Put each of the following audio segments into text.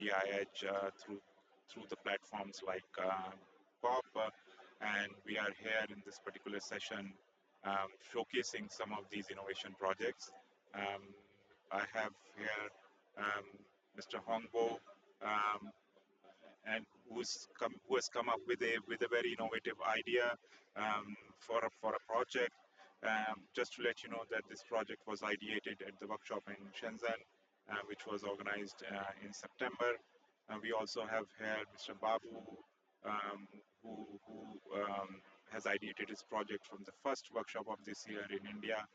AI Edge through the platforms like COP, and we are here in this particular session showcasing some of these innovation projects. Um, I have here Mr. Hongbo, um, and who has come up with a very innovative idea for a project. Just to let you know that this project was ideated at the workshop in Shenzhen, which was organized in September. We also have here Mr. Babu, who has ideated his project from the first workshop of this year in India,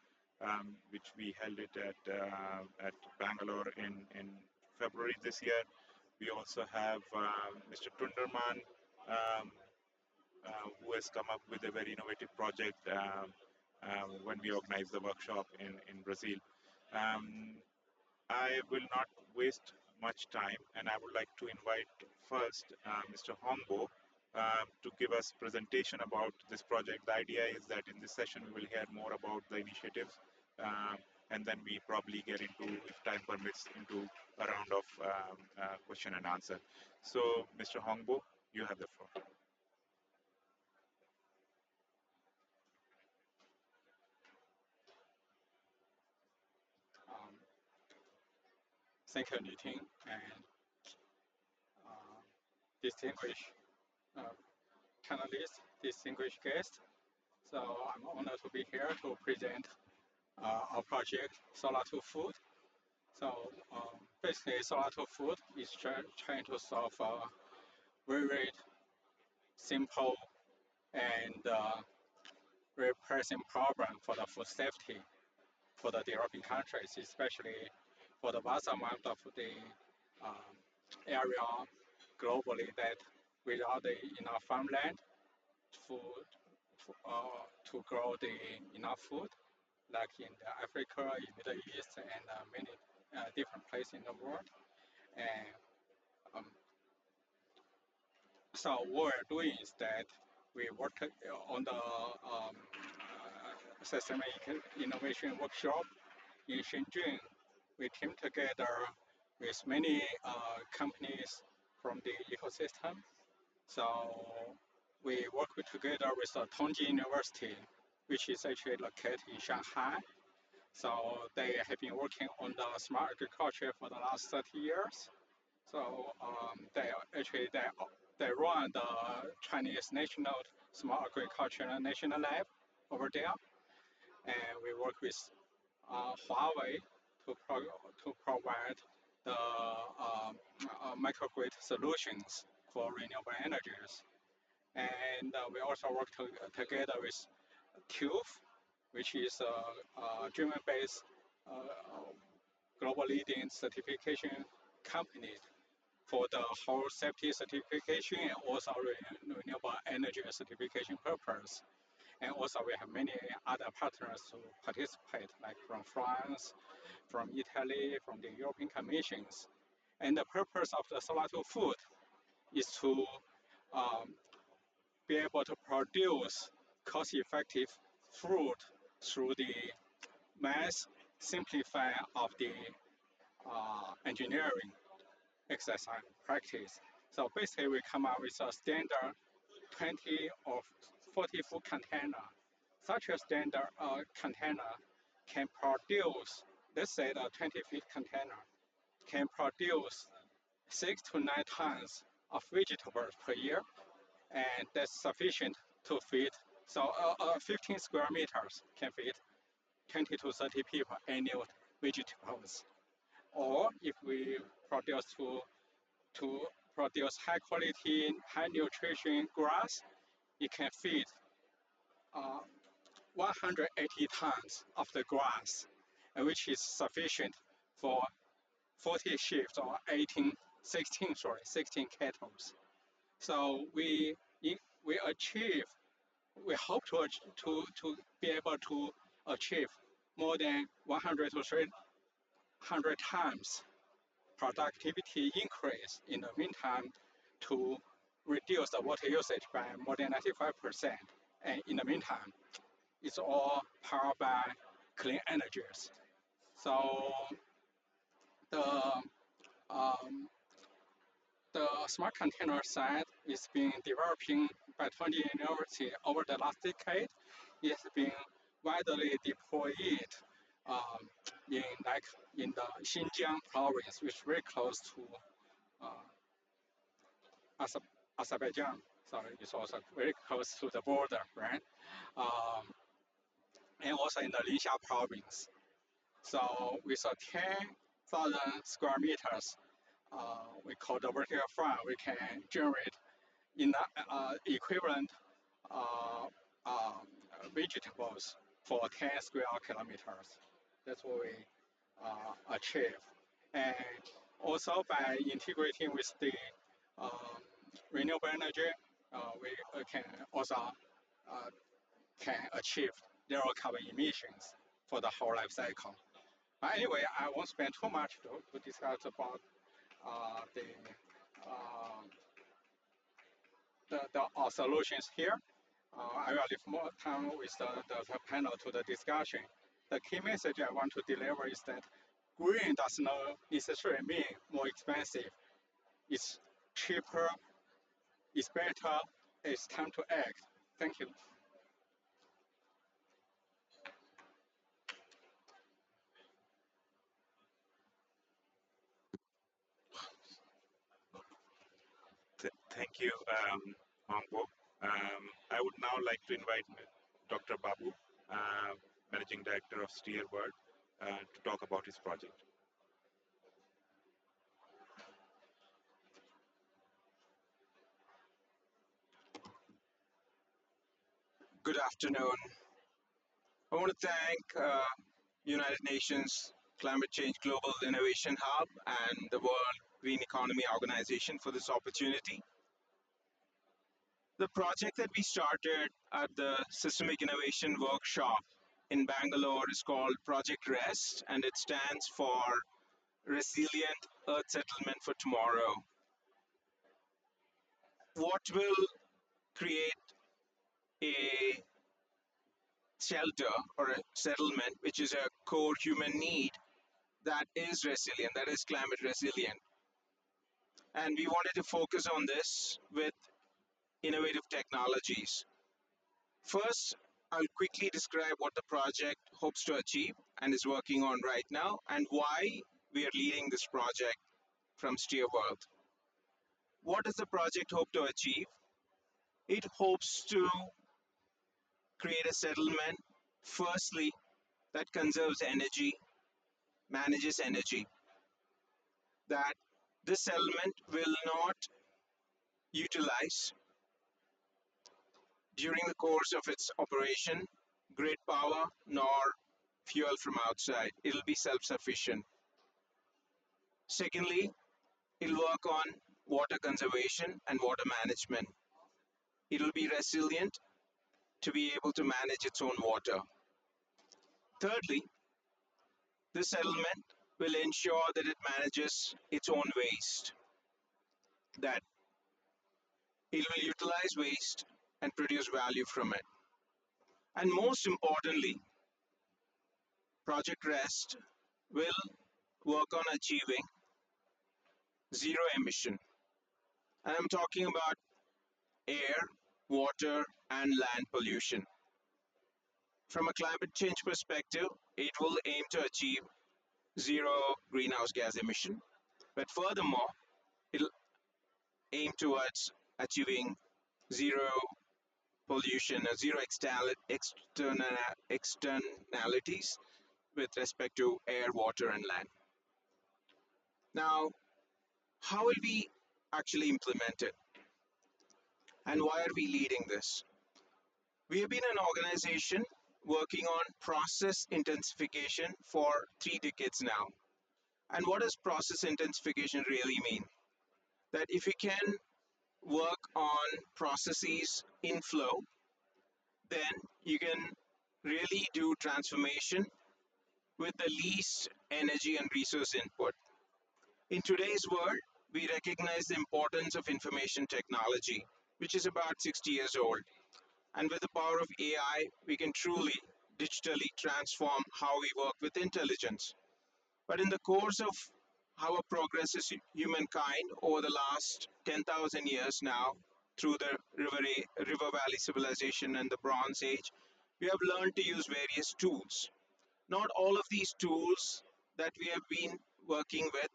which we held it at Bangalore in February this year. We also have Mr. Tunderman, um, who has come up with a very innovative project when we organized the workshop in Brazil. Um, I will not waste much time, and I would like to invite first Mr. Hongbo to give us presentation about this project. The idea is that in this session we will hear more about the initiatives, and then we probably get into, if time permits, into a round of question and answer. So, Mr. Hongbo, you have the floor. Um, Thank you, Nitin, and uh, distinguished uh, panelists, distinguished guests. So I'm honored to be here to present our project, Solar to Food. So basically, Solar to Food is trying to solve a very simple and very pressing problem for the food safety for the developing countries, especially for the vast amount of the um, area globally that without the enough farmland to grow the enough food, like in the Africa, in Middle East, and many different places in the world. And um, so what we're doing is that we work on the systemic innovation workshop in Shenzhen. We team together with many companies from the ecosystem. So we work together with Tongji University, which is actually located in Shanghai. So they have been working on the smart agriculture for the last 30 years. So they run the Chinese National Smart Agriculture National Lab over there, and we work with Huawei to provide the microgrid solutions for renewable energies. And we also work together with TÜV, which is a German-based global leading certification company for the whole safety certification and also renewable energy certification purpose. And also we have many other partners to participate, like from France, from Italy, from the European Commissions. And the purpose of the Solar to Food is to um, be able to produce cost-effective food through the mass simplify of the engineering exercise practice. So basically, we come up with a standard 20 or 40 foot container. Such a standard container can produce, let's say the 20 feet container, can produce 6 to 9 tons of vegetables per year, and that's sufficient to feed. So 15 square meters can feed 20 to 30 people annual vegetables. Or if we produce to produce high quality, high nutrition grass, it can feed uh, 180 tons of the grass, which is sufficient for 40 shifts or 16 cattle. So we achieve, we hope to be able to achieve more than 100 to 300 times productivity increase in the meantime to reduce the water usage by more than 95%. And in the meantime, it's all powered by clean energies. So the um, smart container side is being developing by 20 university over the last decade. It has been widely deployed um, in like in the Xinjiang province, which is very close to uh, Azerbaijan. Sorry, it's also very close to the border, right? Um, and also in the Lingsha province. So with a 10,000 square meters, we call the vertical farm, we can generate equivalent uh, uh, vegetables for 10 square kilometers. That's what we achieve. And also by integrating with the um, renewable energy, we can also can achieve zero carbon emissions for the whole life cycle. But anyway, I won't spend too much to discuss about the, um, the solutions here. I will leave more time with the panel to the discussion. The key message I want to deliver is that green does not necessarily mean more expensive. It's cheaper, it's better, it's time to act. Thank you. Thank you, Hongbo. I would now like to invite Dr. Babu, Managing Director of Steer World, to talk about his project. Good afternoon. I want to thank United Nations Climate Change Global Innovation Hub and the World Green Economy Organization for this opportunity. The project that we started at the Systemic Innovation Workshop in Bangalore is called Project REST, and it stands for Resilient Earth Settlement for Tomorrow. What will create a shelter or a settlement, which is a core human need that is resilient, that is climate resilient. And we wanted to focus on this with innovative technologies. First, I'll quickly describe what the project hopes to achieve and is working on right now, and why we are leading this project from Steer World. What does the project hope to achieve? It hopes to create a settlement, firstly, that conserves energy, manages energy, that this settlement will not utilize during the course of its operation grid power nor fuel from outside. It'll be self sufficient. Secondly, it'll work on water conservation and water management. It'll be resilient to be able to manage its own water. Thirdly, this settlement will ensure that it manages its own waste, that it will utilize waste and produce value from it. And most importantly, Project REST will work on achieving zero emission. And I'm talking about air, water, and land pollution. From a climate change perspective, it will aim to achieve zero greenhouse gas emission. But furthermore, it'll aim towards achieving zero pollution, zero externalities with respect to air, water, and land. Now, how will we actually implement it? And why are we leading this? We have been an organization working on process intensification for 3 decades now. And what does process intensification really mean? That if you can work on processes in flow, then you can really do transformation with the least energy and resource input. In today's world, we recognize the importance of information technology, which is about 60 years old. And with the power of AI, we can truly digitally transform how we work with intelligence. But in the course of how progresses humankind over the last 10,000 years now through the river valley civilization and the Bronze Age. We have learned to use various tools. Not all of these tools that we have been working with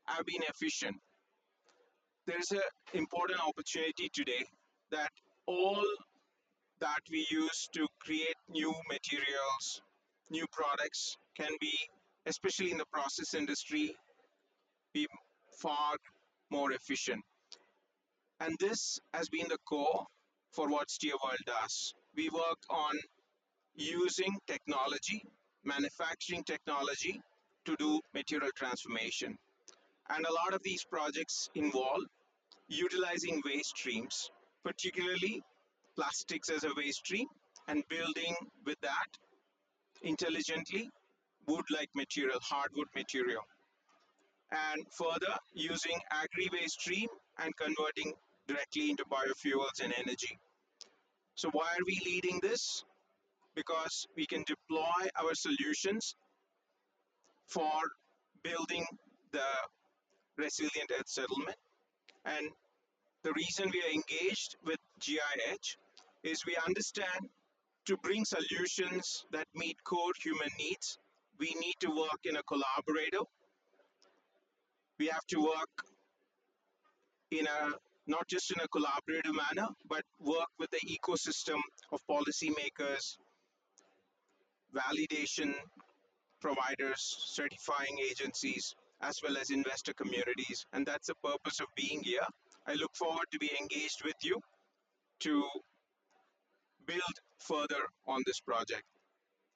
have been efficient. There is an important opportunity today that all that we use to create new materials, new products can be, especially in the process industry, be far more efficient. And this has been the core for what SteerWorld does. We work on using technology, manufacturing technology to do material transformation. And a lot of these projects involve utilizing waste streams, particularly plastics as a waste stream, and building with that intelligently wood like material, hardwood material, and further using agri waste stream and converting directly into biofuels and energy. So, why are we leading this? Because we can deploy our solutions for building the resilient earth settlement. And the reason we are engaged with GIH is we understand to bring solutions that meet core human needs, we need to work in a collaborative. We have to work in a not just in a collaborative manner, but work with the ecosystem of policymakers, validation providers, certifying agencies, as well as investor communities. And that's the purpose of being here. I look forward to be engaged with you to build further on this project.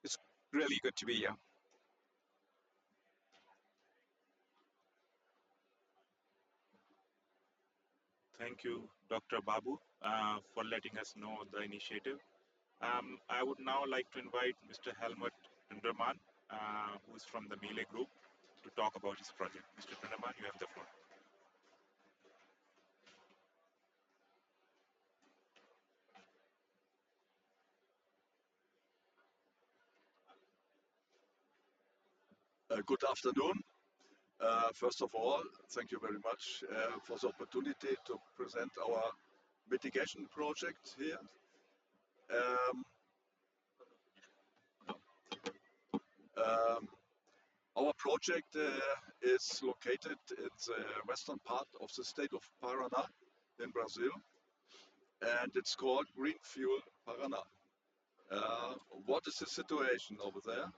It's really good to be here. Thank you, Dr. Babu, for letting us know the initiative. I would now like to invite Mr. Helmut Pinderman, who is from the Melee Group, to talk about his project. Mr. Pinderman, you have the floor. Good afternoon. First of all, thank you very much for the opportunity to present our mitigation project here. Um, um, our project is located in the western part of the state of Paraná in Brazil, and it's called Green Fuel Paraná. What is the situation over there?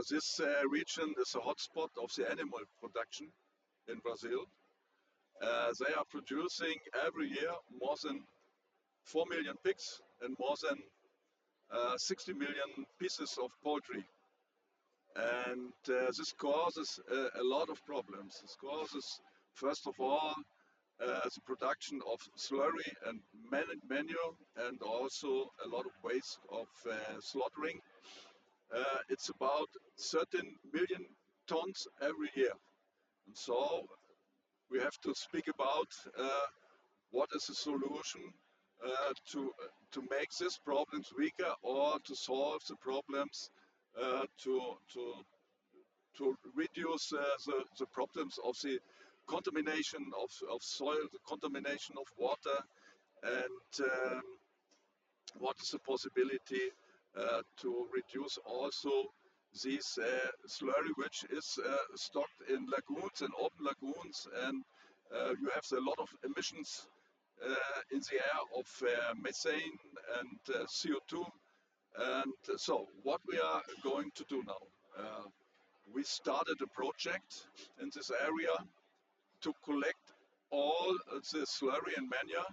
This region is a hotspot of the animal production in Brazil. They are producing every year more than 4 million pigs and more than 60 million pieces of poultry. And this causes a lot of problems. This causes, first of all, the production of slurry and manure, and also a lot of waste of slaughtering. It's about 13 million tons every year. And so we have to speak about what is the solution to make these problems weaker, or to solve the problems to reduce the problems of the contamination of soil, the contamination of water, and what is the possibility to reduce also this slurry which is stocked in lagoons and open lagoons, and you have a lot of emissions in the air of methane and CO2. And so what we are going to do now, we started a project in this area to collect all the slurry and manure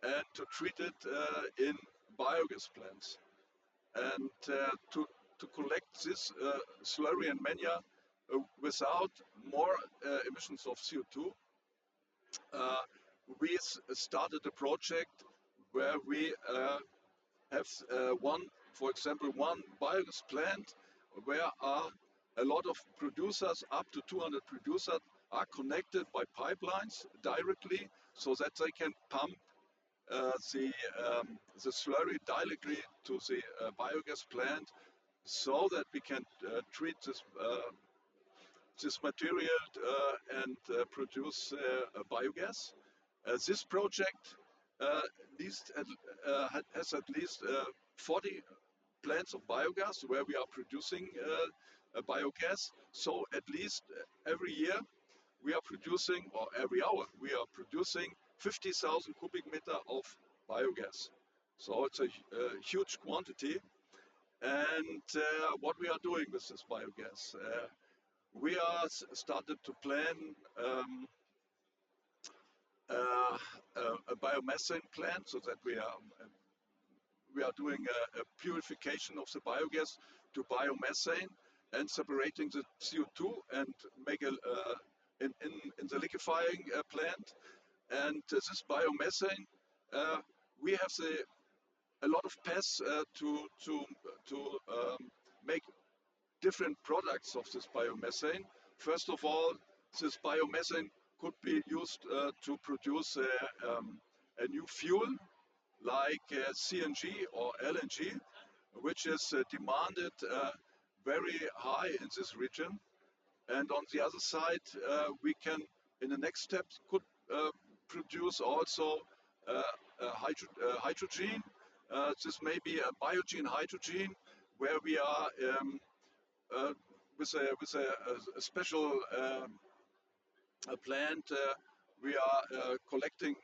and to treat it in biogas plants. And to collect this slurry and manure without more emissions of CO2, we started a project where we have for example, one biogas plant where are a lot of producers, up to 200 producers, are connected by pipelines directly, so that they can pump the slurry directly to the biogas plant, so that we can treat this this material and produce biogas. This project has at least 40 plants of biogas where we are producing biogas. So at least every year we are producing, or every hour we are producing 50,000 cubic meter of biogas. So it's a huge quantity. And what we are doing with this biogas, we are started to plan uh, a biomethane plant so that we are doing a purification of the biogas to biomethane and separating the CO2 and make in the liquefying plant. And this biomethane, we have a lot of paths to make different products of this biomethane. First of all, this biomethane could be used to produce a new fuel like CNG or LNG, which is demanded very high in this region. And on the other side, we can, in the next steps, could produce also hydrogen. This may be a biogen hydrogen, where we are with a special a plant. We are collecting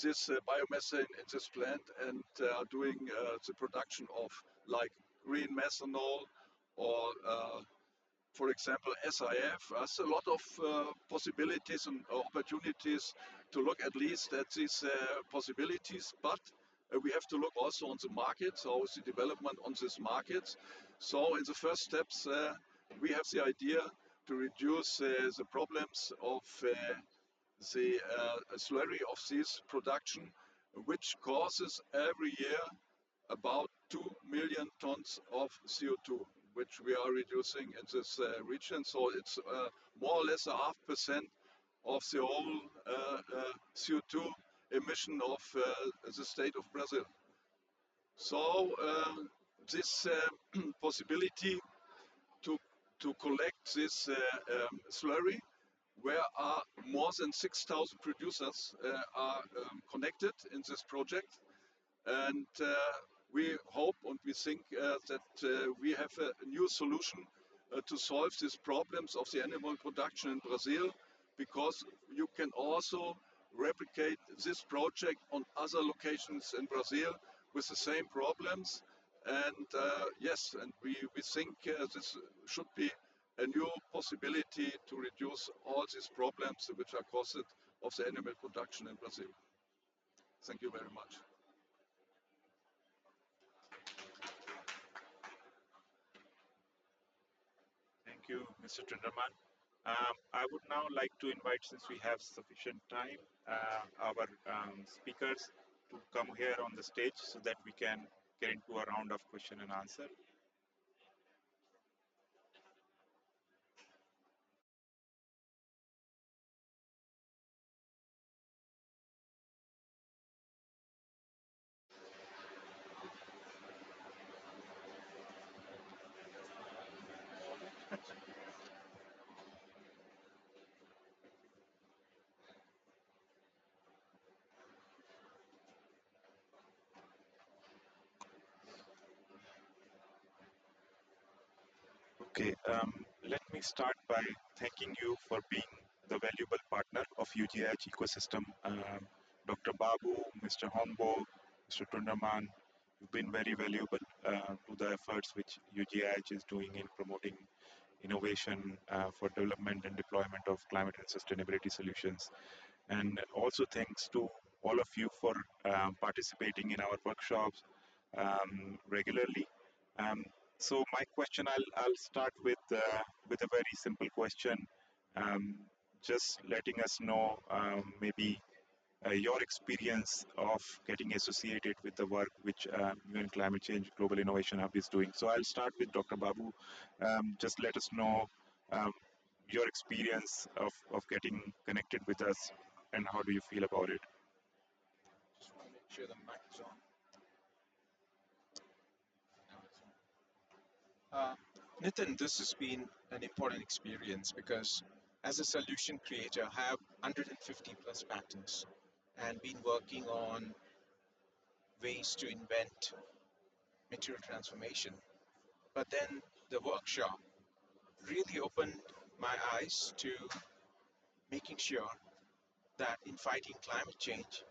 this biomethane in this plant and doing the production of like green methanol or for example, SIF has a lot of possibilities and opportunities to look at least at these possibilities, but we have to look also on the markets, how is the development on these markets. So in the first steps, we have the idea to reduce the problems of the slurry of this production, which causes every year about 2 million tons of CO2, which we are reducing in this region. So it's more or less 0.5% of the whole CO2 emission of the state of Brazil. So this possibility to collect this slurry, where are more than 6,000 producers are connected in this project. And we hope and we think that we have a new solution to solve these problems of the animal production in Brazil, because you can also replicate this project on other locations in Brazil with the same problems. And yes, and we think this should be a new possibility to reduce all these problems which are caused of the animal production in Brazil. Thank you very much. Thank you, Mr. Tunderman. I would now like to invite, since we have sufficient time, our speakers to come here on the stage so that we can get into a round of question and answer. Okay, let me start by thanking you for being the valuable partner of UGH ecosystem. Dr. Babu, Mr. Hombo, Mr. Tunderman, you've been very valuable to the efforts which UGH is doing in promoting innovation for development and deployment of climate and sustainability solutions. And also thanks to all of you for participating in our workshops regularly. Um, so my question, I'll start with a very simple question. Um, just letting us know maybe your experience of getting associated with the work which UN Climate Change Global Innovation Hub is doing. So I'll start with Dr. Babu. Just let us know your experience of getting connected with us and how do you feel about it? Just want to make sure the mic is on. Now it's on. Nitin, this has been an important experience because as a solution creator, I have 150 plus patents and been working on ways to invent material transformation. But then the workshop really opened my eyes to making sure that in fighting climate change,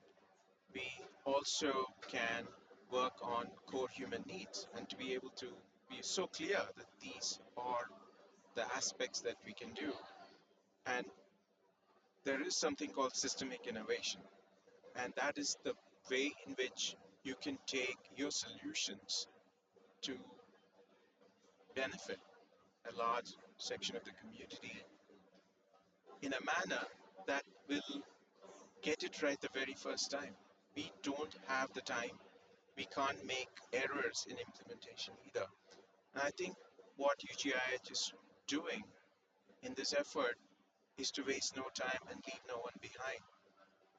we also can work on core human needs and to be able to be so clear that these are the aspects that we can do. And there is something called systemic innovation, and that is the way in which you can take your solutions to benefit a large section of the community in a manner that will get it right the very first time. We don't have the time. We can't make errors in implementation either. And I think what UGIH is doing in this effort is to waste no time and leave no one behind.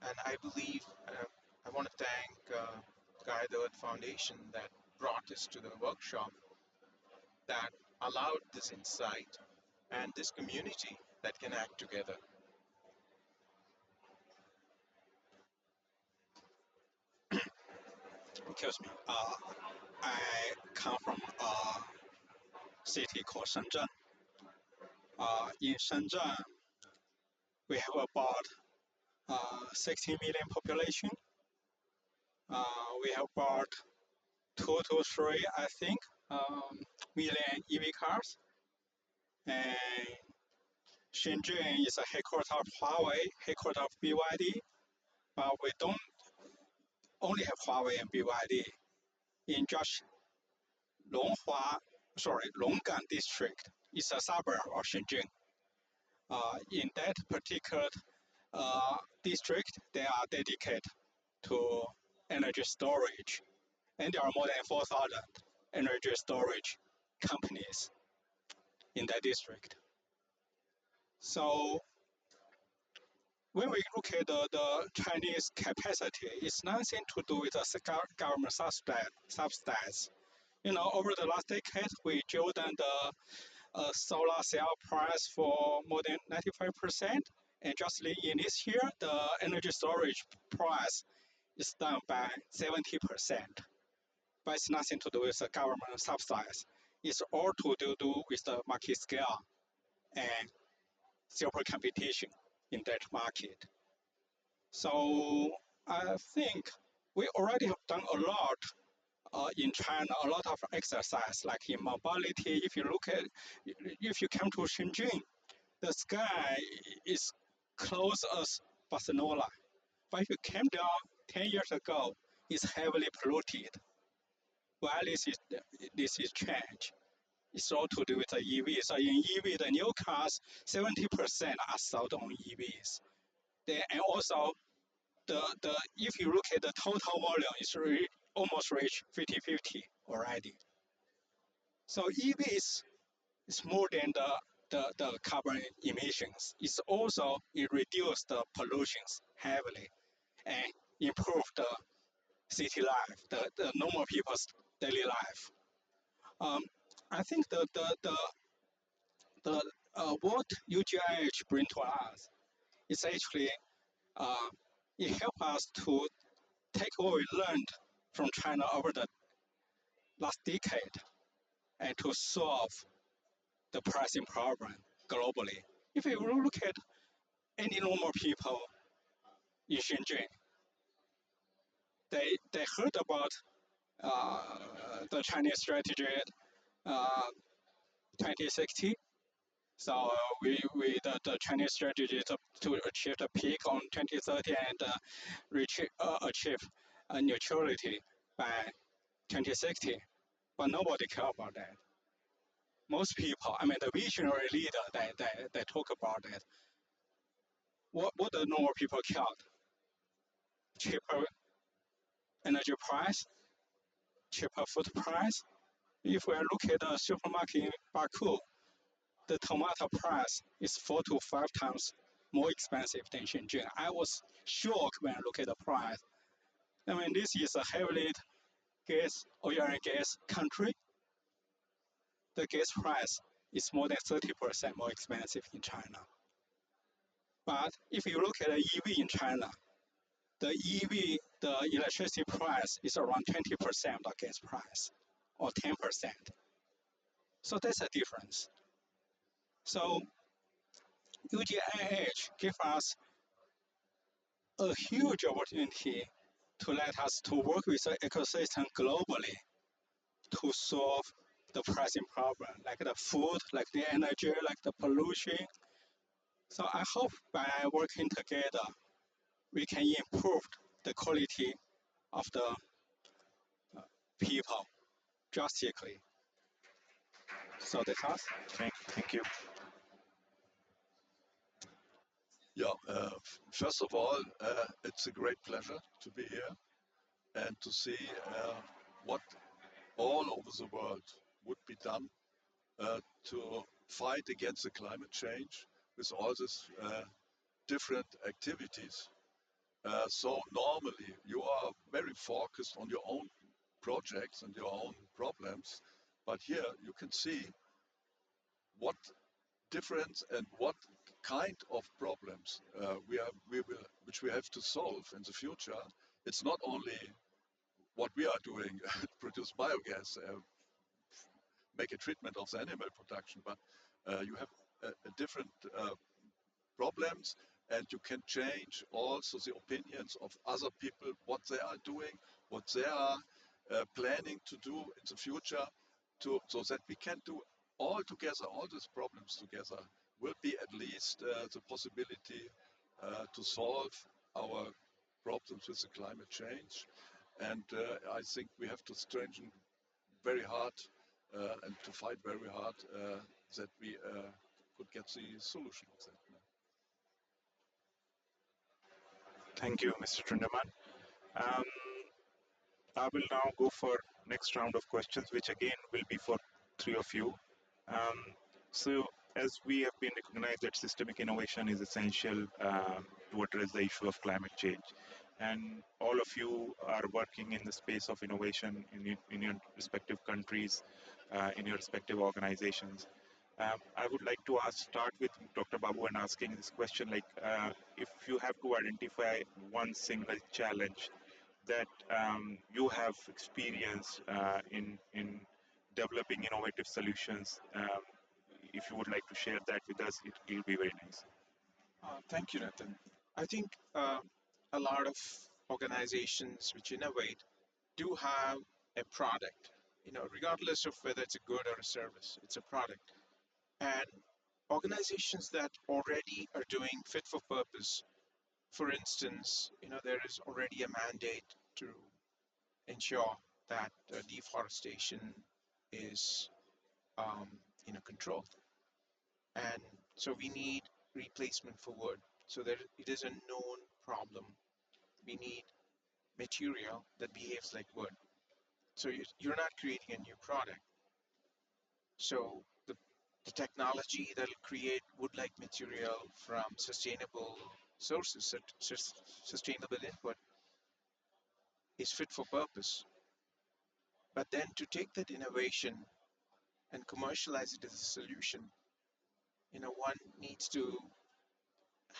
And I believe I want to thank Guy the Earth Foundation that brought us to the workshop that allowed this insight and this community that can act together. Excuse me. I come from a city called Shenzhen. In Shenzhen, we have about 60 million population. We have about 2 to 3, I think, million EV cars. And Shenzhen is a headquarters of Huawei, headquarters of BYD, but we don't only have Huawei and BYD. In just Longgang district, it's a suburb of Shenzhen. In that particular district, they are dedicated to energy storage, and there are more than 4,000 energy storage companies in that district. So when we look at the Chinese capacity, it's nothing to do with the government subsidies. You know, over the last decade, we drove down the solar cell price for more than 95%. And just in this year, the energy storage price is down by 70%. But it's nothing to do with the government subsidies. It's all to do with the market scale and zero competition in that market. So I think we already have done a lot in China, a lot of exercise, like in mobility. If you come to Shenzhen, the sky is close as Barcelona. But if you came down 10 years ago, it's heavily polluted. Well, this is change. It's all to do with the EV. So in EV, the new cars, 70% are sold on EVs. And also, if you look at the total volume, it's almost reached 50-50 already. So EV is more than the carbon emissions. It's also it reduces the pollutions heavily and improve the city life, the normal people's daily life. Um, I think the what UGIH bring to us is actually uh, it helps us to take what we learned from China over the last decade and to solve the pricing problem globally. If you look at any normal people in Shenzhen, they heard about the Chinese strategy uh, 2060. So the Chinese strategy to achieve the peak on 2030 and achieve neutrality by 2060. But nobody care about that. Most people, I mean, the visionary leader, they talk about that. What the normal people care? Cheaper energy price, cheaper food price. If we look at the supermarket in Baku, the tomato price is 4 to 5 times more expensive than Shenzhen. I was shocked when I look at the price. I mean, this is a heavily oil and gas country, the gas price is more than 30% more expensive in China. But if you look at the EV in China, the EV, the electricity price is around 20% of the gas price, or 10%. So that's a difference. So UGIH gives us a huge opportunity to let us to work with the ecosystem globally to solve the pressing problem, like the food, like the energy, like the pollution. So I hope by working together, we can improve the quality of the people drastically. So that's us. Thank you. Yeah, first of all, it's a great pleasure to be here and to see what all over the world would be done to fight against the climate change with all these different activities. So normally you are very focused on your own projects and your own problems, but here you can see what difference and what kind of problems which we have to solve in the future. It's not only what we are doing, produce biogas, make a treatment of the animal production, but you have a different problems, and you can change also the opinions of other people, what they are doing, what they are planning to do in the future, so that we can do all together, all these problems together, will be at least the possibility to solve our problems with the climate change. And I think we have to strengthen very hard and to fight very hard that we could get the solution of that. Thank you, Mr. Trinderman. Um, I will now go for next round of questions, which again will be for three of you. Um, so, as we have been recognized that systemic innovation is essential to address the issue of climate change, and all of you are working in the space of innovation in your respective countries, in your respective organizations. I would like to start with Dr. Babu and asking this question, like, if you have to identify one single challenge that you have experienced in developing innovative solutions, if you would like to share that with us, it will be very nice. Thank you, Nathan. I think a lot of organizations which innovate do have a product, regardless of whether it's a good or a service, it's a product. And organizations that already are doing fit for purpose, for instance, there is already a mandate to ensure that deforestation is, controlled. And so we need replacement for wood. So that it is a known problem. We need material that behaves like wood. So you're not creating a new product. So the technology that will create wood-like material from sustainable sources, sustainable input, is fit for purpose. But then to take that innovation and commercialize it as a solution, one needs to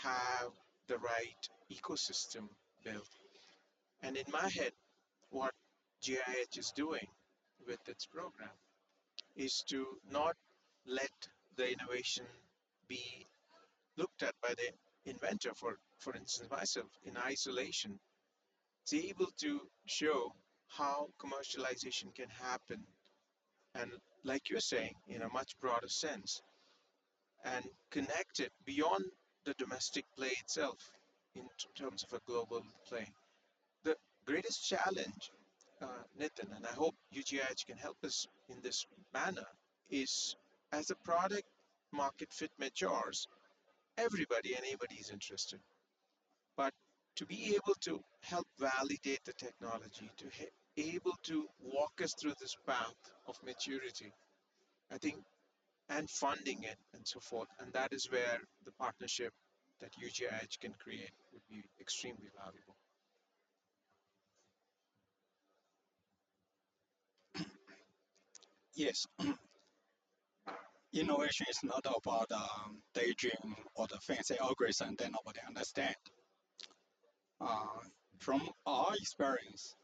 have the right ecosystem built. And in my head, what GIH is doing with its program is to not let the innovation be looked at by the inventor, for instance, myself, in isolation. It's able to show how commercialization can happen, and like you're saying, in a much broader sense, and connect it beyond the domestic play itself in terms of a global play. The greatest challenge, Nitin, and I hope UGIH can help us in this manner, is as the product market fit matures, everybody, anybody is interested. But to be able to help validate the technology, to able to walk us through this path of maturity, I think, and funding it and so forth, and that is where the partnership that UGIH can create would be extremely valuable. Yes. innovation is not about daydream or the fancy algorithm that nobody understand. Uh, from our experience,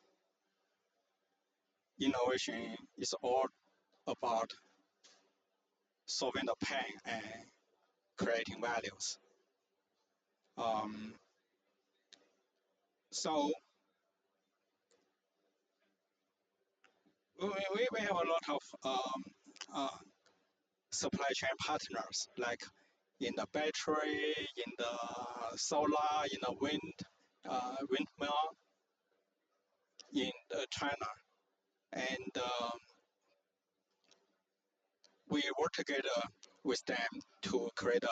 innovation is all about solving the pain and creating values. Um, so we have a lot of uh, supply chain partners, like in the battery, in the solar, in the windmill in China, and we work together with them to create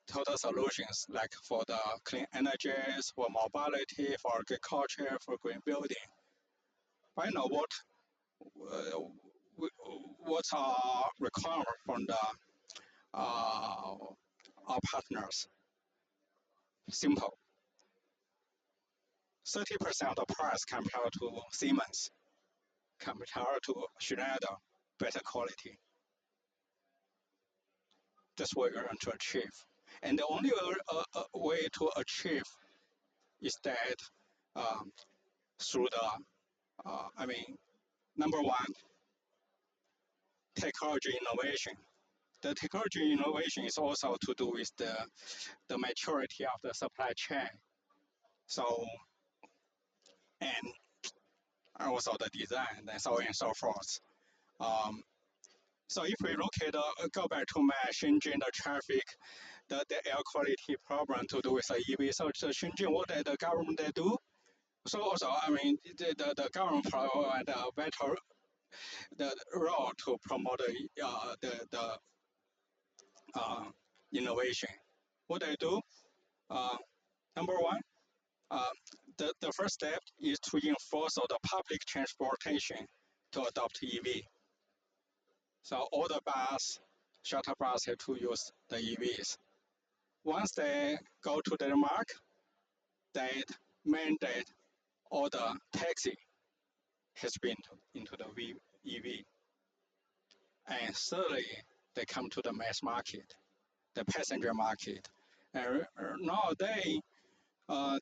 total solutions, like for the clean energies, for mobility, for agriculture, for green building. But you know uh, what's our requirement from the our partners? Simple. 30% of the price compared to Siemens, compared to Schneider, better quality. That's what we're going to achieve. And the only way to achieve is that um, through I mean, number one, technology innovation. The technology innovation is also to do with the maturity of the supply chain. So, and also the design and so on and so forth. Um, so if we look at, go back to my Shenzhen, the traffic, the air quality problem to do with the EV. So the Shenzhen, what the government they do? So also, I mean, the government provide a better the role to promote the uh, innovation. What they do? Uh, Number one, uh, the first step is to enforce all the public transportation to adopt EV. So all the bus, shuttle bus have to use the EVs. Once they go to Denmark, they mandate all the taxi has been into the EV. And thirdly, they come to the mass market, the passenger market. And nowadays,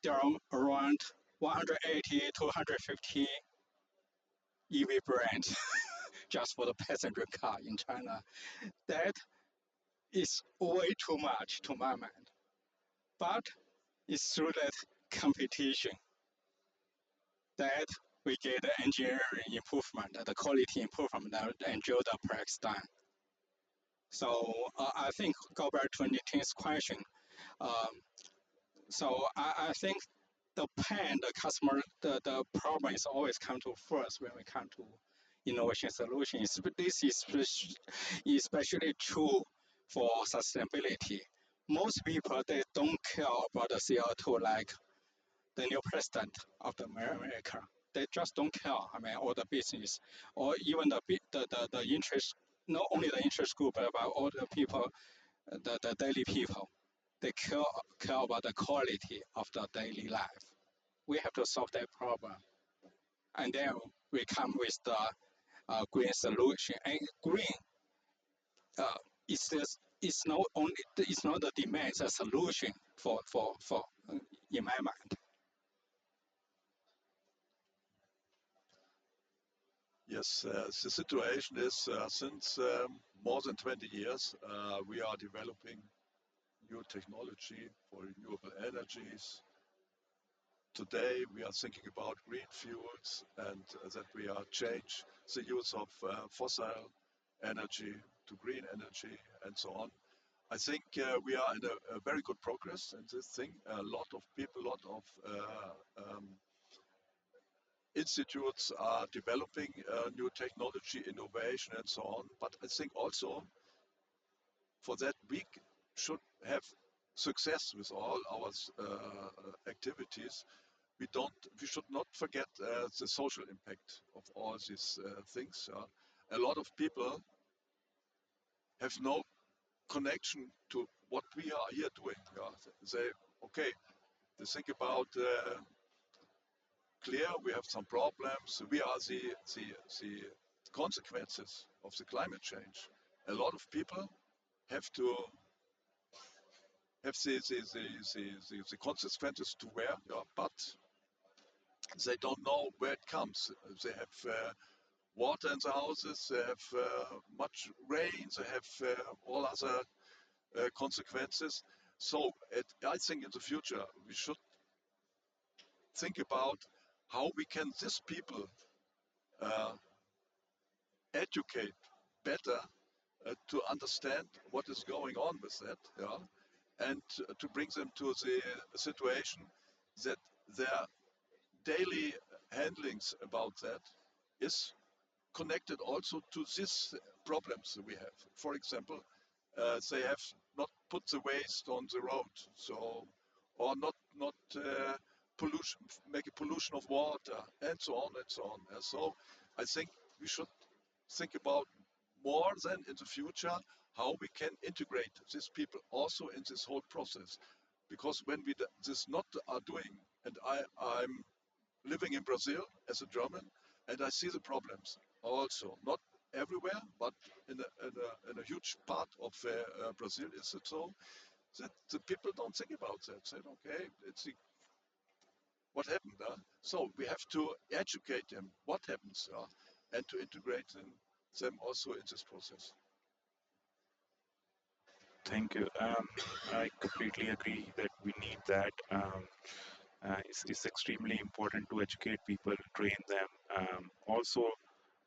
there are around 180 to 150 EV brands just for the passenger car in China. That is way too much to my mind. But it's through that competition that we get the engineering improvement, the quality improvement, and drill the products done. So I think go back to Nitin's question. Um, so I think the pain, the customer, the problem is always come to first when we come to innovation solutions. But this is especially true for sustainability. Most people they don't care about the CO2 like the new president of the America. They just don't care. I mean, all the business or even the interest, not only the interest group, but about all the people, the daily people. They care about the quality of the daily life. We have to solve that problem, and then we come with the green solution. And green uh, is just it's not only it's not the demand, it's a solution for in my mind. Yes, the situation is since more than 20 years, we are developing new technology for renewable energies. Today, we are thinking about green fuels and that we are change the use of fossil energy to green energy and so on. I think we are in a very good progress in this thing. A lot of people, a lot of institutes are developing new technology, innovation, and so on. But I think also for that we should have success with all our activities. We should not forget the social impact of all these things. A lot of people have no connection to what we are here doing. They okay. They think about clear we have some problems. We are the consequences of the climate change. a lot of people have to have the consequences to wear, yeah, but they don't know where it comes. They have water in the houses, they have much rain, they have all other consequences. So I think in the future we should think about how we can these people uh, educate better to understand what is going on with that, yeah, and to bring them to the situation that their daily handlings about that is connected also to these problems we have. For example, they have not put the waste on the road, so or not pollution, make a pollution of water, and so on and so on. So I think we should think about more than in the future how we can integrate these people also in this whole process. Because when we this not are doing, and I'm living in Brazil as a German, and I see the problems also, not everywhere, but in a huge part of Brazil is it so that the people don't think about that. Say, okay, what happened. So we have to educate them what happens and to integrate them also in this process. Thank you. I completely agree that we need that. It's extremely important to educate people, train them. Also,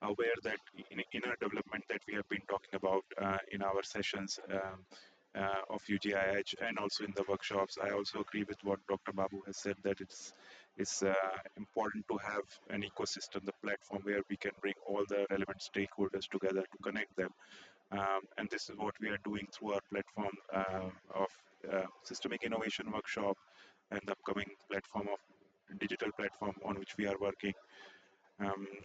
aware that in inner development that we have been talking about in our sessions of UGIH and also in the workshops, I also agree with what Dr. Babu has said that it's important to have an ecosystem, the platform where we can bring all the relevant stakeholders together to connect them. And this is what we are doing through our platform of Systemic Innovation Workshop and the upcoming platform of digital platform on which we are working.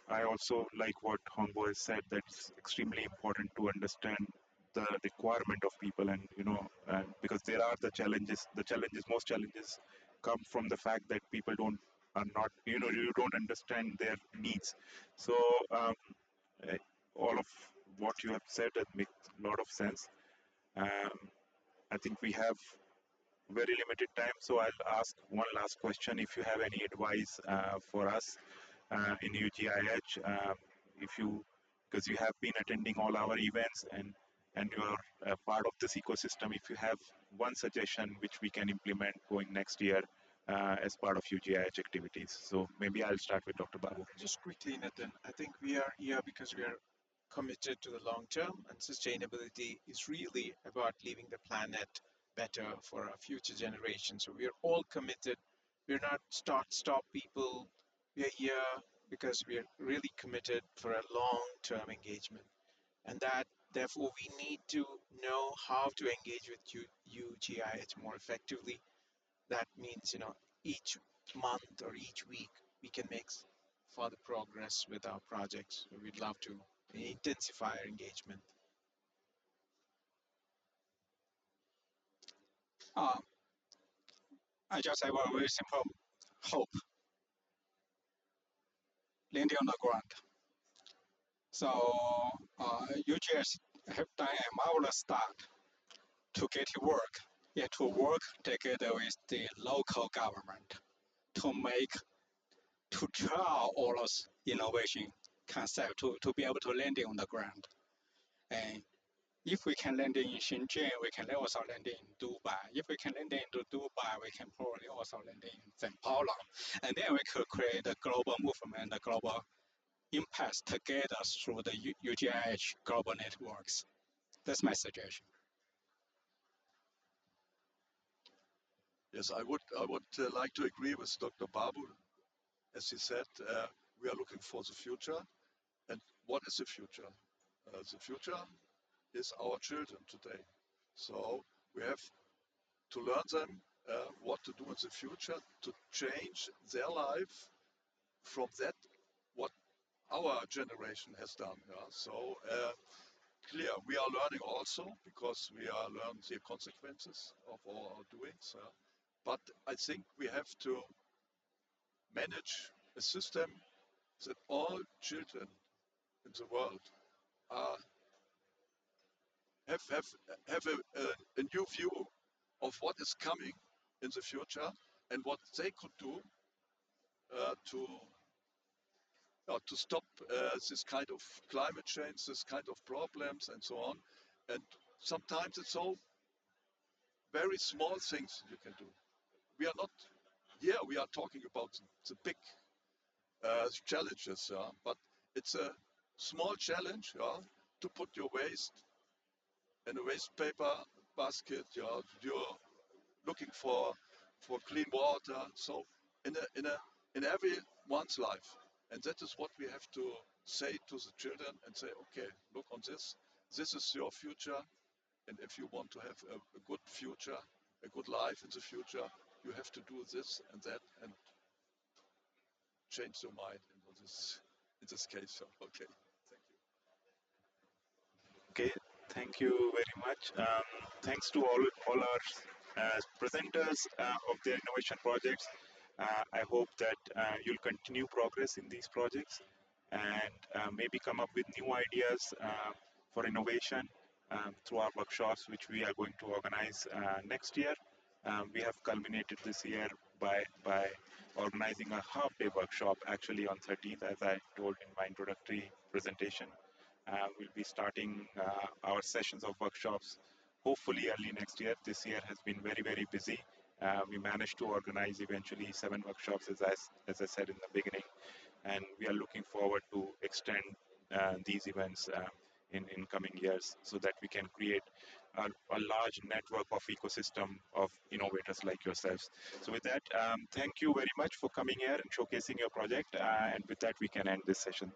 I also like what Hongbo has said, that it's extremely important to understand the requirement of people, and because there are most challenges come from the fact that people are not, you don't understand their needs. So uh, all of what you have said, that makes a lot of sense. Um, I think we have very limited time, so I'll ask one last question. If you have any advice for us in UGIH, if you, because you have been attending all our events and you are a part of this ecosystem, if you have one suggestion which we can implement going next year as part of UGIH activities. So maybe I'll start with Dr. Babu. Just quickly, Nathan, I think we are here because we are committed to the long term, and sustainability is really about leaving the planet better for our future generations. So we are all committed. We're not stop people. We are here because we are really committed for a long term engagement. And that therefore we need to know how to engage with UGIH more effectively. That means, each month or each week we can make further progress with our projects. So we'd love to intensify our engagement. Uh, I just have a very simple hope, landing on the ground. So UGS have done a marvelous start to get it work, yet to work together with the local government to trial all those innovation concept to be able to land it on the ground. And if we can land it in Shenzhen, we can also land it in Dubai. If we can land it in Dubai, we can probably also land it in Sao Paulo. And then we could create a global movement, a global impact together through the UGIH global networks. That's my suggestion. Yes, I would like to agree with Dr. Babu. As he said, we are looking for the future. And what is the future? The future is our children today. So we have to learn them what to do in the future to change their life from that what our generation has done. Yeah? So clear, we are learning also because we are learning the consequences of all our doings. But I think we have to manage a system that all children in the world are have have a new view of what is coming in the future and what they could do to to stop this kind of climate change, this kind of problems, and so on. And sometimes it's all very small things you can do. We are not here. We are talking about the big challenges, but it's a small challenge, to put your waste in a waste paper basket. You're looking for clean water. So in everyone's life, and that is what we have to say to the children and say, okay, look on this. This is your future, and if you want to have a good future, a good life in the future, you have to do this and that and change your mind in this case. So, okay. Okay, thank you very much. Thanks to all our presenters of the innovation projects. I hope that you'll continue progress in these projects and maybe come up with new ideas for innovation through our workshops, which we are going to organize next year. We have culminated this year by organizing a half-day workshop actually on 13th, as I told in my introductory presentation. We'll be starting our sessions of workshops hopefully early next year. This year has been very, very busy. We managed to organize eventually 7 workshops, as I said in the beginning, and we are looking forward to extend these events in coming years so that we can create a large network of ecosystem of innovators like yourselves. So with that, thank you very much for coming here and showcasing your project. And with that, we can end this session.